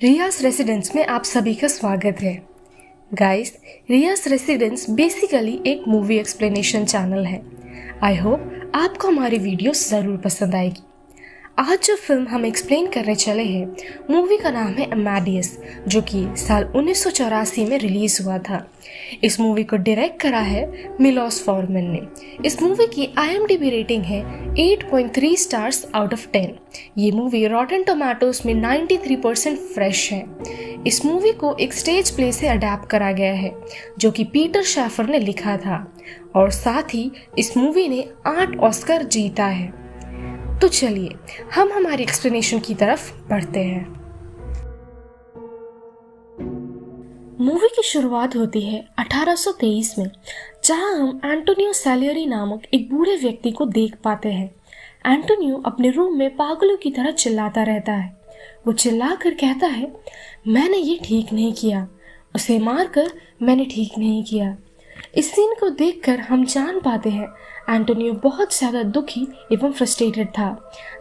रियाज residence में आप सभी का स्वागत है। गाइस, रियाज रेसिडेंस बेसिकली एक मूवी एक्सप्लेनेशन चैनल है। आई होप आपको हमारी वीडियोस ज़रूर पसंद आएगी। आज जो फिल्म हम एक्सप्लेन करने चले हैं, मूवी का नाम है अमेडियस, जो कि साल 1984 में रिलीज हुआ था। इस मूवी को डायरेक्ट करा है मिलोस फॉर्मन ने। इस मूवी की IMDb रेटिंग है 8.3 स्टार्स आउट ऑफ 10। ये मूवी रॉटन टोमेटोज में 93% फ्रेश है। इस मूवी को एक स्टेज प्ले से अडैप्ट करा गया है, जो कि पीटर शैफर ने लिखा था, और साथ ही इस मूवी ने 8 ऑस्कर जीता है। तो चलिए हम हमारी एक्सप्लेनेशन की तरफ बढ़ते हैं। मूवी की शुरुआत होती है 1823 में, जहां हम एंटोनियो सैलियरी नामक एक बूढ़े व्यक्ति को देख पाते हैं। एंटोनियो अपने रूम में पागलों की तरह चिल्लाता रहता है। वो चिल्लाकर कहता है, मैंने ये ठीक नहीं किया, उसे मारकर मैंने ठीक नहीं किया। इस सीन को देखकर हम जान पाते हैं एंटोनियो बहुत ज़्यादा दुखी एवं फ्रस्ट्रेटेड था।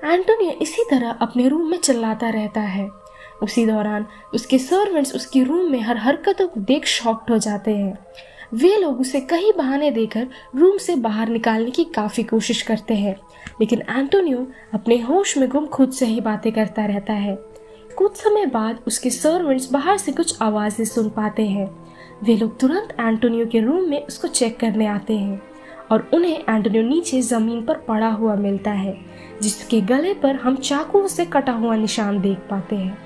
एंटोनियो इसी तरह अपने रूम में चिल्लाता रहता है। उसी दौरान उसके सर्वेंट्स उसके रूम में हर हरकतों को देख शॉक्ड हो जाते हैं। वे लोग उसे कई बहाने देकर रूम से बाहर निकालने की काफ़ी कोशिश करते हैं, लेकिन एंटोनियो अपने होश में गुम खुद से ही बातें करता रहता है। कुछ समय बाद उसके सर्वेंट्स बाहर से कुछ आवाज़ें सुन पाते हैं। वे लोग तुरंत एंटोनियो के रूम में उसको चेक करने आते हैं और उन्हें एंटोनियो नीचे ज़मीन पर पड़ा हुआ मिलता है, जिसके गले पर हम चाकुओं से कटा हुआ निशान देख पाते हैं।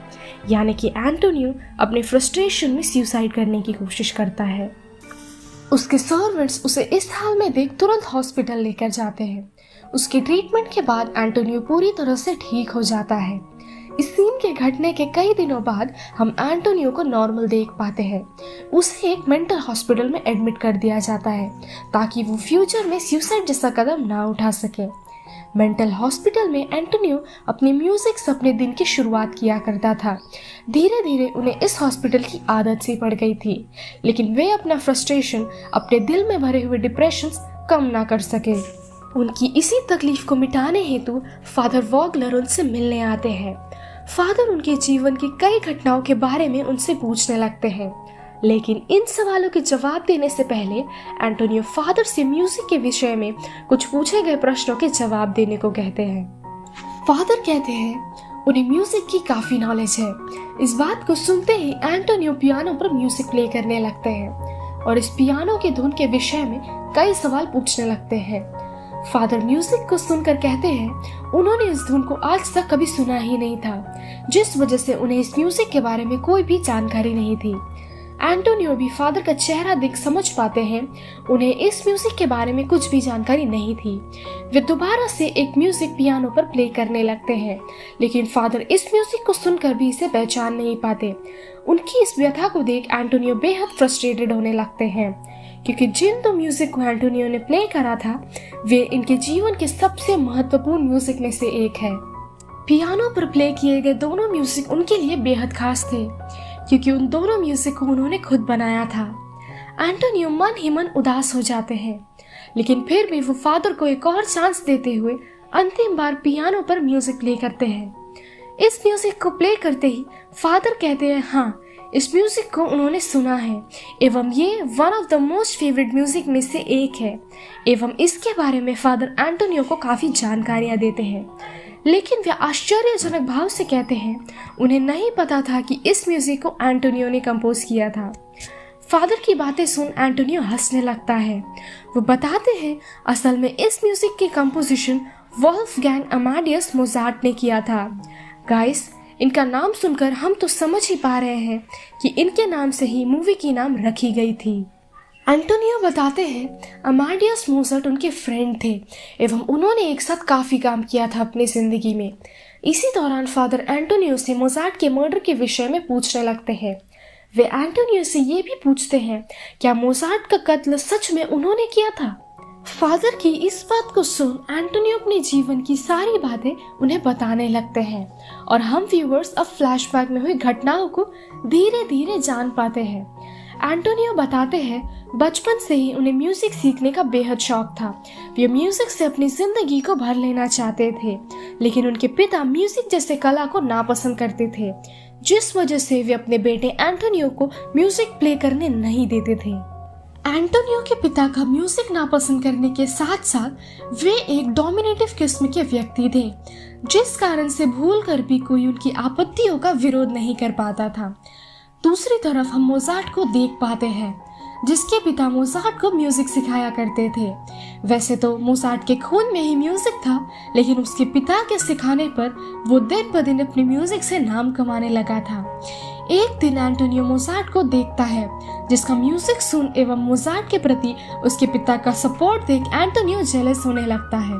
यानी कि एंटोनियो अपने फ्रस्ट्रेशन में सुसाइड करने की कोशिश करता है। उसके सर्वेंट्स उसे इस हाल में देख तुरंत हॉस्पिटल लेकर जाते हैं। उसके ट्रीटमेंट के बाद एंटोनियो पूरी तरह से ठीक हो जाता है। इस सीन के घटने के कई दिनों बाद हम एंटोनियो को नॉर्मल देख पाते हैं। उसे एक मेंटल हॉस्पिटल में एडमिट कर दिया जाता है, ताकि वो फ्यूचर में सुसाइड जैसा कदम ना उठा सके। मेंटल हॉस्पिटल में एंटोनियो अपनी म्यूजिक से अपने दिन की शुरुआत किया करता था। धीरे धीरे उन्हें इस हॉस्पिटल की आदत सी पड़ गई थी, लेकिन वे अपना फ्रस्ट्रेशन, अपने दिल में भरे हुए डिप्रेशन कम ना कर सके। उनकी इसी तकलीफ को मिटाने हेतु फादर वॉगलर उनसे मिलने आते हैं। फादर उनके जीवन की कई घटनाओं के बारे में उनसे पूछने लगते हैं, लेकिन इन सवालों के जवाब देने से पहले एंटोनियो फादर से म्यूजिक के विषय में कुछ पूछे गए प्रश्नों के जवाब देने को कहते हैं। फादर कहते हैं उन्हें म्यूजिक की काफी नॉलेज है। इस बात को सुनते ही एंटोनियो पियानो पर म्यूजिक प्ले करने लगते हैं और इस पियानो की धुन के विषय में कई सवाल पूछने लगते हैं। फादर म्यूजिक को सुनकर कहते हैं उन्होंने इस धुन को आज तक कभी सुना ही नहीं था, जिस वजह से उन्हें इस म्यूजिक के बारे में कोई भी जानकारी नहीं थी। एंटोनियो भी फादर का चेहरा देख समझ पाते हैं उन्हें इस म्यूजिक के बारे में कुछ भी जानकारी नहीं थी। वे दोबारा से एक म्यूजिक पियानो पर प्ले करने लगते हैं, लेकिन फादर इस म्यूजिक को सुनकर भी इसे पहचान नहीं पाते। उनकी इस व्यथा को देख एंटोनियो बेहद फ्रस्ट्रेटेड होने लगते हैं, क्योंकि जिन दो म्यूजिक को एंटोनियो ने प्ले करा था वे इनके जीवन के सबसे महत्वपूर्ण म्यूजिक में से एक है। पियानो पर प्ले किए गए दोनों म्यूजिक उनके लिए बेहद खास थे, क्योंकि उन दोनों म्यूजिक को उन्होंने खुद बनाया था। एंटोनियो मन ही मन उदास हो जाते हैं, लेकिन फिर भी वो फादर को एक और चांस देते हुए अंतिम बार पियानो पर म्यूजिक प्ले करते हैं। इस म्यूजिक को प्ले करते ही फादर कहते हैं हाँ, इस म्यूजिक को उन्होंने सुना है एवं ये one of the most favourite music में से एक है, एवं इसके बारे में फादर एंटोनियो को काफ़ी जानकारियाँ देते हैं। लेकिन वे आश्चर्यजनक भाव से कहते हैं उन्हें नहीं पता था कि इस म्यूजिक को एंटोनियो ने कंपोज किया था। फादर की बातें सुन एंटोनियो हंसने लगता है। वो बताते हैं असल में इस म्यूजिक की कंपोजिशन वोल्फगैंग अमेडियस मोजार्ट ने किया था। गाइस, इनका नाम सुनकर हम तो समझ ही पा रहे हैं कि इनके नाम से ही मूवी की नाम रखी गई थी। एंटोनियो बताते हैं अमेडियस मोजार्ट उनके फ्रेंड थे एवं उन्होंने एक साथ काफ़ी काम किया था अपनी ज़िंदगी में। इसी दौरान फादर एंटोनियो से मोजार्ट के मर्डर के विषय में पूछने लगते हैं। वे एंटोनियो से ये भी पूछते हैं क्या मोजार्ट का कत्ल सच में उन्होंने किया था। फादर की इस बात को सुन एंटोनियो अपने जीवन की सारी बातें उन्हें बताने लगते हैं और हम व्यूअर्स अब फ्लैशबैक में हुई घटनाओं को धीरे धीरे जान पाते हैं। एंटोनियो बताते हैं बचपन से ही उन्हें म्यूजिक सीखने का बेहद शौक था। वे म्यूजिक से अपनी जिंदगी को भर लेना चाहते थे, लेकिन उनके पिता म्यूजिक जैसे कला को नापसंद करते थे, जिस वजह से वे अपने बेटे एंटोनियो को म्यूजिक प्ले करने नहीं देते थे। एंटोनियो के पिता का म्यूजिक नापसंद करने के साथ साथ वे एक डोमिनेटिव किस्म के व्यक्ति थे, जिस कारण से भूल कर भी कोई उनकी आपत्तियों का विरोध नहीं कर पाता था। दूसरी तरफ हम मोजार्ट को देख पाते हैं, जिसके पिता मोजार्ट को म्यूजिक सिखाया करते थे। वैसे तो मोजार्ट के खून में ही म्यूजिक था, लेकिन उसके पिता के सिखाने पर वो दिन ब दिन अपने म्यूजिक से नाम कमाने लगा था। एक दिन एंटोनियो मोजार्ट को देखता है, जिसका म्यूजिक सुन एवं मोजार्ट के प्रति उसके पिता का सपोर्ट देख एंटोनियो जेलस होने लगता है।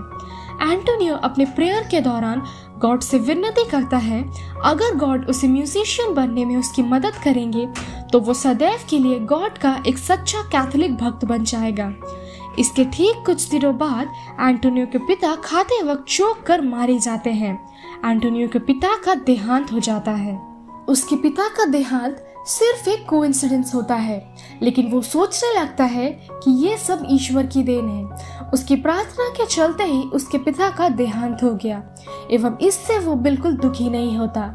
एंटोनियो अपने प्रेयर के दौरान गॉड से विनती करता है, अगर गॉड उसे म्यूजिशियन बनने में उसकी मदद करेंगे तो वो सदैव के लिए गॉड का एक सच्चा कैथोलिक भक्त बन जाएगा। इसके ठीक कुछ दिनों बाद एंटोनियो के पिता खाते वक्त चौंक कर मारे जाते हैं। एंटोनियो के पिता का देहांत हो जाता है। उसके पिता का देहांत सिर्फ एक कोइंसिडेंस होता है, लेकिन वो सोचने लगता है कि ये सब ईश्वर की देन है। उसकी प्रार्थना के चलते ही उसके पिता का देहांत हो गया एवं इससे वो बिल्कुल दुखी नहीं होता,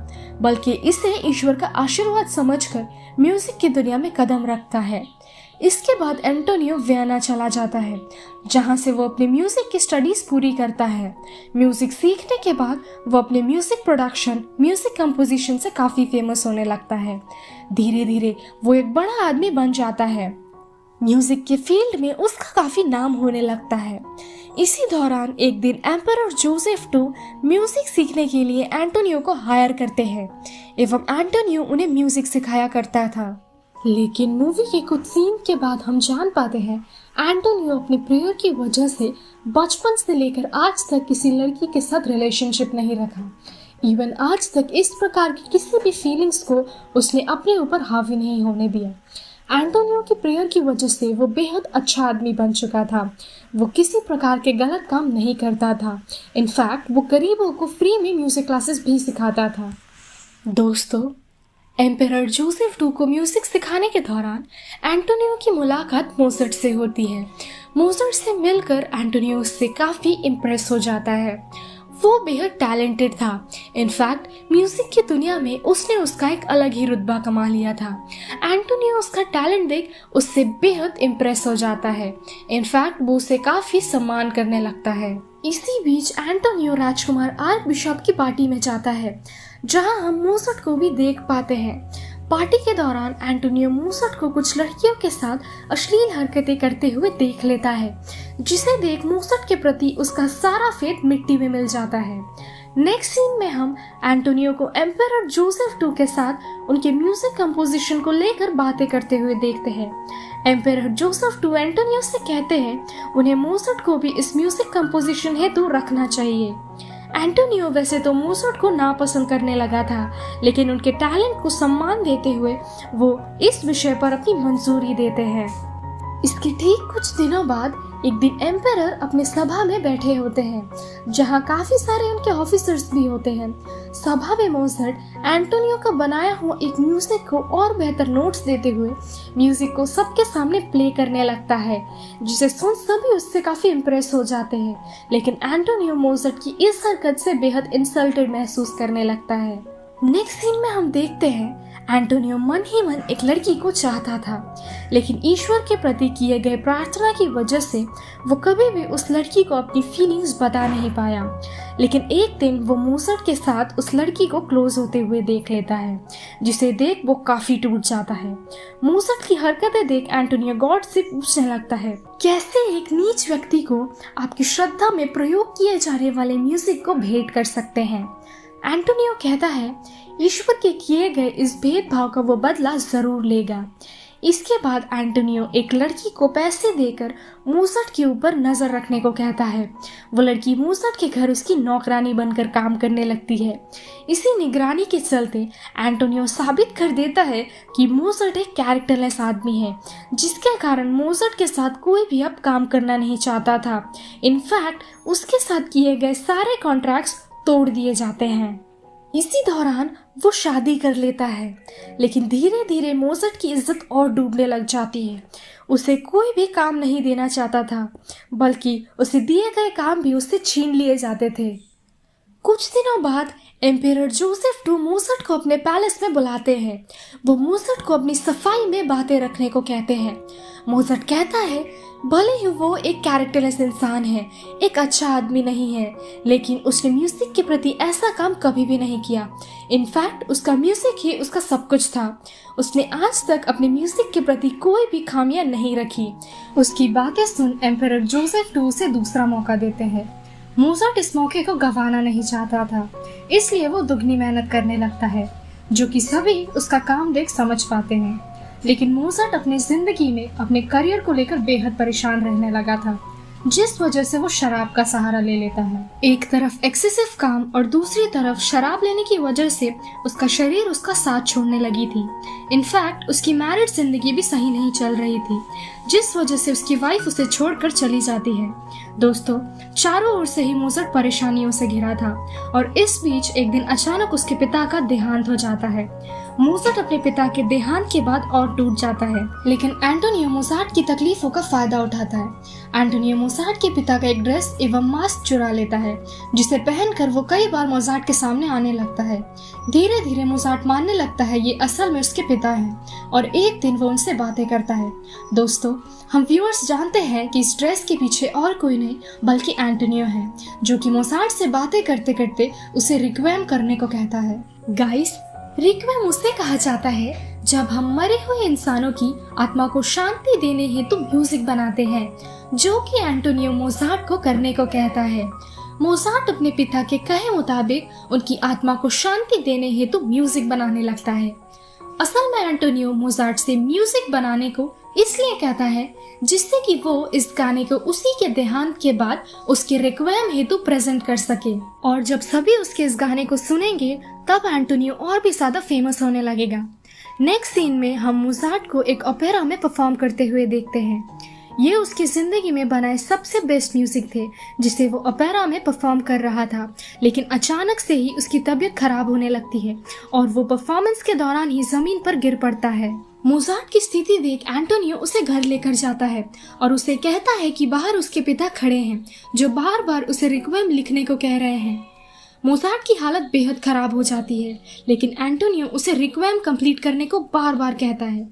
बल्कि इसे ईश्वर का आशीर्वाद समझकर म्यूजिक की दुनिया में कदम रखता है। इसके बाद एंटोनियो वियना चला जाता है, जहां से वो अपने म्यूजिक की स्टडीज पूरी करता है। म्यूजिक सीखने के बाद वो अपने म्यूजिक प्रोडक्शन, म्यूजिक कंपोजिशन से काफी फेमस होने लगता है। धीरे धीरे वो एक बड़ा आदमी बन जाता है। म्यूजिक के फील्ड में उसका काफी नाम होने लगता है। इसी दौरान एक दिन एम्परर जोसेफ II म्यूजिक सीखने के लिए एंटोनियो को हायर करते हैं एवं एंटोनियो उन्हें म्यूजिक सिखाया करता था। लेकिन मूवी के कुछ सीन के बाद हम जान पाते हैं एंटोनियो अपने प्रेयर की वजह से बचपन से लेकर आज तक किसी लड़की के साथ रिलेशनशिप नहीं रखा। इवन आज तक इस प्रकार की किसी भी फीलिंग्स को उसने अपने ऊपर हावी नहीं होने दिया। एंटोनियो की प्रेयर की वजह से वो बेहद अच्छा आदमी बन चुका था। वो किसी प्रकार के गलत काम नहीं करता था। इनफैक्ट वो गरीबों को फ्री में म्यूजिक क्लासेस भी सिखाता था। दोस्तों, एम्परर जोसेफ II को म्यूजिक सिखाने के दौरान एंटोनियो की मुलाकात मोजार्ट से होती है। मोजार्ट से मिलकर एंटोनियो उससे काफी इम्प्रेस हो जाता है। वो बेहद टैलेंटेड था। इनफैक्ट म्यूजिक की दुनिया में उसने उसका एक अलग ही रुतबा कमा लिया था। एंटोनियो उसका टैलेंट देख उससे बेहद इम्प्रेस हो जाता है। इनफैक्ट वो उसे काफी सम्मान करने लगता है। इसी बीच एंटोनियो राजकुमार आर्क बिशप की पार्टी में जाता है, जहां हम मोजार्ट को भी देख पाते हैं। पार्टी के दौरान एंटोनियो मोजार्ट को कुछ लड़कियों के साथ अश्लील हरकतें करते हुए देख लेता है, जिसे देख मोजार्ट के प्रति उसका सारा फेथ मिट्टी में मिल जाता है। नेक्स्ट सीन में हम एंटोनियो को एम्परर जोसेफ II के साथ उनके म्यूजिक कंपोजिशन को लेकर बातें करते हुए देखते हैं। एम्परर जोसेफ II एंटोनियो से कहते हैं उन्हें मोजार्ट को भी इस म्यूजिक कंपोजिशन हेतु रखना चाहिए। एंटोनियो वैसे तो मोजार्ट को नापसंद करने लगा था, लेकिन उनके टैलेंट को सम्मान देते हुए वो इस विषय पर अपनी मंजूरी देते हैं। इसके ठीक कुछ दिनों बाद एक दिन एम्परर अपने सभा में बैठे होते हैं, जहां काफी सारे उनके ऑफिसर्स भी होते हैं। सभा में मोजार्ट एंटोनियो का बनाया हुआ एक म्यूजिक को और बेहतर नोट्स देते हुए म्यूजिक को सबके सामने प्ले करने लगता है, जिसे सुन सभी उससे काफी इम्प्रेस हो जाते हैं। लेकिन एंटोनियो मोजार्ट की इस हरकत से बेहद इंसल्टेड महसूस करने लगता है। नेक्स्ट सीन में हम देखते हैं एंटोनियो मन ही मन एक लड़की को चाहता था, लेकिन ईश्वर के प्रति किए गए प्रार्थना की वजह से वो कभी भी उस लड़की को अपनी फीलिंग्स बता नहीं पाया। लेकिन एक दिन वो मोजार्ट के साथ उस लड़की को क्लोज होते हुए देख लेता है, जिसे देख वो काफी टूट जाता है। मोजार्ट की हरकतें देख एंटोनियो गॉड से पूछने लगता है, कैसे एक नीच व्यक्ति को आपकी श्रद्धा में प्रयोग किए जाने वाले म्यूजिक को भेंट कर सकते हैं। एंटोनियो कहता है ईश्वर के किए गए इस भेदभाव का वो बदला जरूर लेगा। इसके बाद एंटोनियो एक लड़की को पैसे देकर मोजार्ट के ऊपर नजर रखने को कहता है। वो लड़की मोजार्ट के घर उसकी नौकरानी बनकर काम करने लगती है। इसी निगरानी के चलते एंटोनियो साबित कर देता है कि मोजार्ट एक कैरेक्टरलेस आदमी है, जिसके कारण मोजार्ट के साथ कोई भी अब काम करना नहीं चाहता था। इनफैक्ट उसके साथ किए गए सारे कॉन्ट्रैक्ट्स तोड़ दिए जाते हैं। इसी दौरान वो शादी कर लेता है, लेकिन धीरे धीरे मोजार्ट की इज्जत और डूबने लग जाती है। उसे कोई भी काम नहीं देना चाहता था, बल्कि उसे दिए गए काम भी उससे छीन लिए जाते थे। कुछ दिनों बाद एम्पेरर जोसेफ II मोज़ार्ट को अपने पैलेस में बुलाते हैं। वो मोज़ार्ट को अपनी सफाई में बातें रखने को कहते हैं। मोज़ार्ट कहता है भले ही वो एक कैरेक्टरलेस इंसान है, एक अच्छा आदमी नहीं है, लेकिन उसने म्यूजिक के प्रति ऐसा काम कभी भी नहीं किया। इनफैक्ट उसका म्यूजिक ही उसका सब कुछ था। उसने आज तक अपने म्यूजिक के प्रति कोई भी खामियां नहीं रखी। उसकी बातें सुन एम्पेरर जोसेफ II उसे दूसरा मौका देते हैं। मोज़ार्ट इस मौके को गंवाना नहीं चाहता था, इसलिए वो दुगनी मेहनत करने लगता है, जो कि सभी उसका काम देख समझ पाते हैं। लेकिन मोज़ार्ट अपनी जिंदगी में अपने करियर को लेकर बेहद परेशान रहने लगा था, जिस वजह से वो शराब का सहारा ले लेता है। एक तरफ एक्सेसिव काम और दूसरी तरफ शराब लेने की वजह से उसका शरीर उसका साथ छोड़ने लगी थी। इनफैक्ट उसकी मैरिड जिंदगी भी सही नहीं चल रही थी, जिस वजह से उसकी वाइफ उसे छोड़कर चली जाती है। दोस्तों, चारों ओर से ही मोज़ार्ट परेशानियों से घिरा था और इस बीच एक दिन अचानक उसके पिता का देहांत हो जाता है। मोज़ार्ट अपने पिता के देहांत के बाद और टूट जाता है, लेकिन एंटोनियो मोज़ार्ट की तकलीफों का फायदा उठाता है। एंटोनियो मोज़ार्ट के पिता का एक ड्रेस एवं मास्क चुरा लेता है, जिसे पहनकर वो कई बार मोज़ार्ट के सामने आने लगता है। धीरे धीरे मोज़ार्ट मानने लगता है ये असल में उसके पिता हैं और एक दिन वो उनसे बातें करता है। दोस्तों, हम व्यूअर्स जानते हैं कि इस ड्रेस के पीछे और कोई नहीं बल्कि एंटोनियो है, जो कि मोज़ार्ट से बातें करते करते उसे रिक्वेम करने को कहता है। गाइस, रिक्वेम उसे कहा जाता है जब हम मरे हुए इंसानों की आत्मा को शांति देने हेतु म्यूजिक बनाते हैं, जो कि एंटोनियो मोज़ार्ट को करने को कहता है। मोज़ार्ट अपने पिता के कहे मुताबिक उनकी आत्मा को शांति देने हेतु म्यूजिक बनाने लगता है। असल में एंटोनियो मोज़ार्ट से म्यूजिक बनाने को इसलिए कहता है जिससे कि वो इस गाने को उसी के देहांत के बाद उसके रिक्वेम हेतु प्रेजेंट कर सके, और जब सभी उसके इस गाने को सुनेंगे तब एंटोनियो और भी ज्यादा फेमस होने लगेगा। नेक्स्ट सीन में हम मोज़ार्ट को एक ओपेरा में परफॉर्म करते हुए देखते हैं। ये उसकी जिंदगी में बनाए सबसे बेस्ट म्यूजिक थे जिसे वो ओपेरा में परफॉर्म कर रहा था, लेकिन अचानक से ही उसकी तबीयत खराब होने लगती है और वो परफॉर्मेंस के दौरान ही जमीन पर गिर पड़ता है। मोज़ार्ट की स्थिति देख एंटोनियो उसे घर लेकर जाता है और उसे कहता है कि बाहर उसके पिता खड़े हैं, जो बार बार उसे रिक्वेम लिखने को कह रहे हैं। मोज़ार्ट की हालत बेहद खराब हो जाती है, लेकिन एंटोनियो उसे रिक्वेम कंप्लीट करने को बार बार कहता है।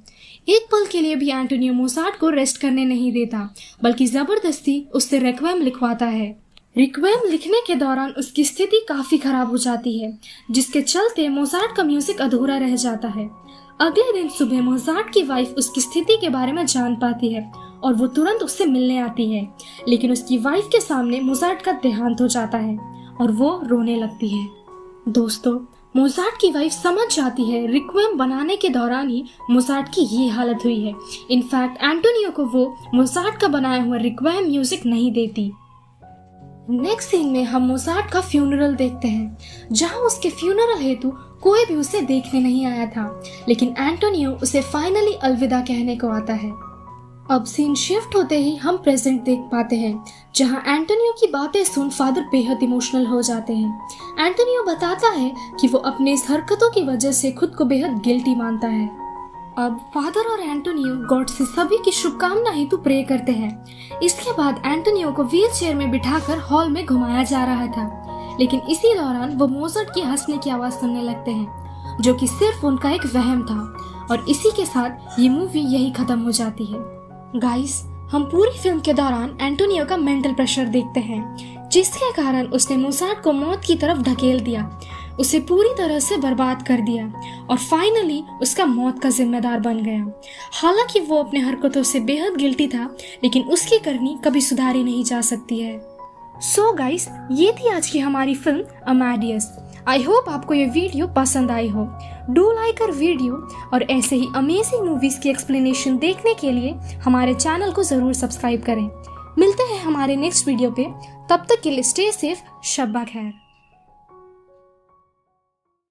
एक पल के लिए भी एंटोनियो मोज़ार्ट को रेस्ट करने नहीं देता, बल्कि जबरदस्ती उससे रिक्वेम लिखवाता है। रिक्वेम लिखने के दौरान उसकी स्थिति काफी खराब हो जाती है, जिसके चलते मोज़ार्ट का म्यूजिक अधूरा रह जाता है। अगले दिन सुबह मोज़ार्ट की वाइफ उसकी स्थिति के बारे में जान पाती है और वो तुरंत उससे मिलने आती है, लेकिन उसकी वाइफ के सामने मोज़ार्ट का देहांत हो जाता है और वो रोने लगती है। दोस्तों, मोज़ार्ट की वाइफ समझ जाती है रिक्वेम बनाने के दौरान ही मोज़ार्ट की ये हालत हुई है। इनफैक्ट एंटोनियो को वो मोज़ार्ट का बनाया हुआ रिक्वेम म्यूजिक नहीं देती। नेक्स्ट सीन में हम मोज़ार्ट का फ्यूनरल देखते हैं, जहां उसके फ्यूनरल हेतु कोई भी उसे देखने नहीं आया था, लेकिन एंटोनियो उसे फाइनली अलविदा कहने को आता है। अब सीन शिफ्ट होते ही हम प्रेजेंट देख पाते हैं, जहां एंटोनियो की बातें सुन फादर बेहद इमोशनल हो जाते हैं। एंटोनियो बताता है कि वो अपने इस हरकतों की वजह से खुद को बेहद गिल्टी मानता है। अब फादर और एंटोनियो गॉड से सभी की शुभकामना हेतु प्रे करते हैं। इसके बाद एंटोनियो को व्हील चेयर में बिठाकर हॉल में घुमाया जा रहा था, लेकिन इसी दौरान वो मोज़ार्ट की हंसने की आवाज सुनने लगते हैं, जो कि सिर्फ उनका एक वहम था, और इसी के साथ ये मूवी यही खत्म हो जाती है। गाइस, हम पूरी फिल्म के दौरान एंटोनियो का मेंटल प्रेशर देखते हैं, जिसके कारण उसने मोज़ार्ट को मौत की तरफ धकेल दिया, उसे पूरी तरह से बर्बाद कर दिया और फाइनली उसका मौत का जिम्मेदार बन गया। हालांकि वो अपने हरकतों से बेहद गिल्टी था, लेकिन उसकी करनी कभी सुधारी नहीं जा सकती है। सो गाइस, ये थी आज की हमारी फिल्म अमेडियस। आई होप आपको ये वीडियो पसंद आई हो। डू लाइक आवर वीडियो और ऐसे ही अमेजिंग मूवीज की एक्सप्लेनेशन देखने के लिए हमारे चैनल को जरूर सब्सक्राइब करें। मिलते हैं हमारे नेक्स्ट वीडियो पे, तब तक के लिए स्टे सेफ, शब्बा खैर।